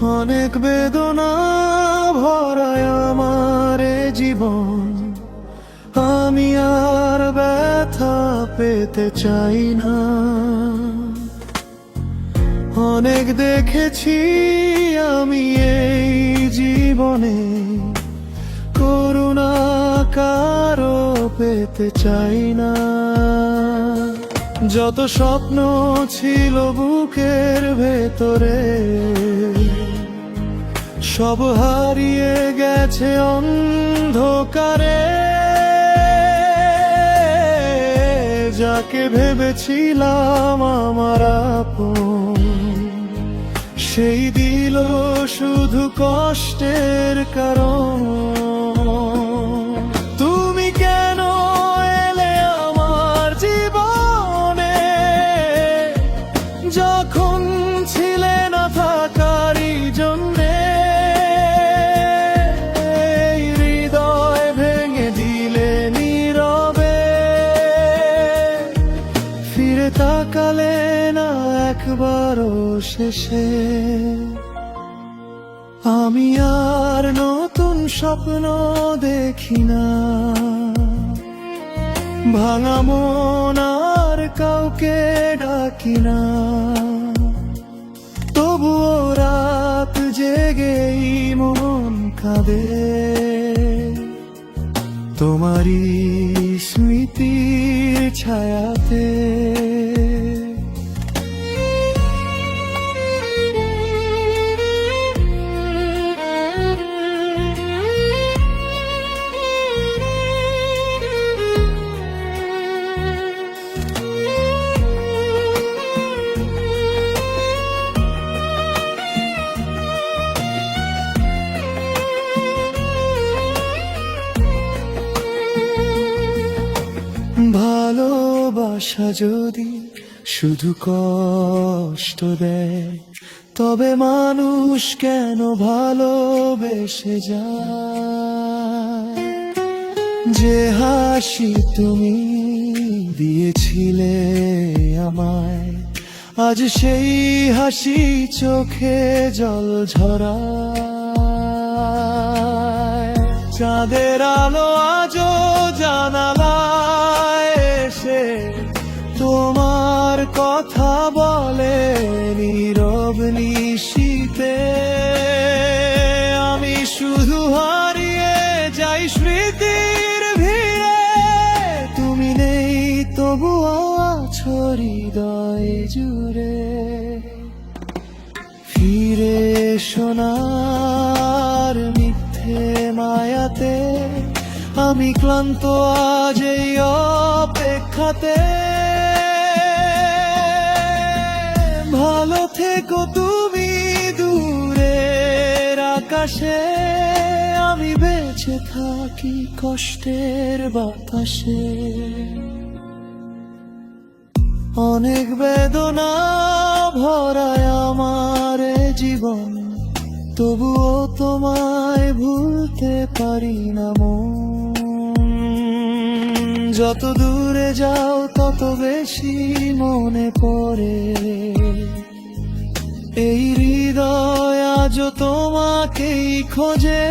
অনেক বেদনা ভরায় আমার এ জীবন, আমি আর ব্যথা পেতে চাই না। অনেক দেখেছি আমি এই জীবনে, করুণা কারো পেতে চাই না। যত স্বপ্ন ছিল বুকের ভেতরে, সব হারিয়ে গেছে অন্ধকারে। যাকে ভেবেছিলাম আমার আপন, সেই দিল শুধু কষ্টের কারণ। তুমি কেন এলে আমার জীবনে, যখন ছিলে না থাকারই জন্যে? হৃদয় ভেঙে দিলে নীরবে, ফিরে তাকালে না একবারও শেষে। আমি আর নতুন স্বপ্ন দেখি না, ভাঙা মন আর কাউকে ডাকি না। তবুও রাত জেগেই মন কাঁদে, তোমারই স্মৃতির ছায়াতে। ভালোবাসা যদি শুধু কষ্ট দেয়, তবে মানুষ কেন ভালোবেসে যায়? যে হাসি তুমি দিয়েছিলে আমায়, আজ সেই হাসি চোখে জল ঝরায়। চাঁদের আলো আজও জানালায় এসে তোমার কথা বলে নীরব নিশীথে। আমি শুধু হারিয়ে যাই স্মৃতির ভিড়ে, তুমি নেই তবুও আছো হৃদয় জুড়ে। ফিরে সোনার মিথ্যে মায়াতে, আমি ক্লান্ত আজ এই অপেক্ষাতে। ভালো থেকো তুমি দূরের আকাশে, আমি বেঁচে থাকি কষ্টের বাতাসে। অনেক বেদনা ভরায় আমার জীবন, তবুও তোমায় ভুলতে পারি না মন। যত দূরে যাও তত বেশি মনে পড়ে, এই হৃদয় আজও তোমাকেই খোঁজে।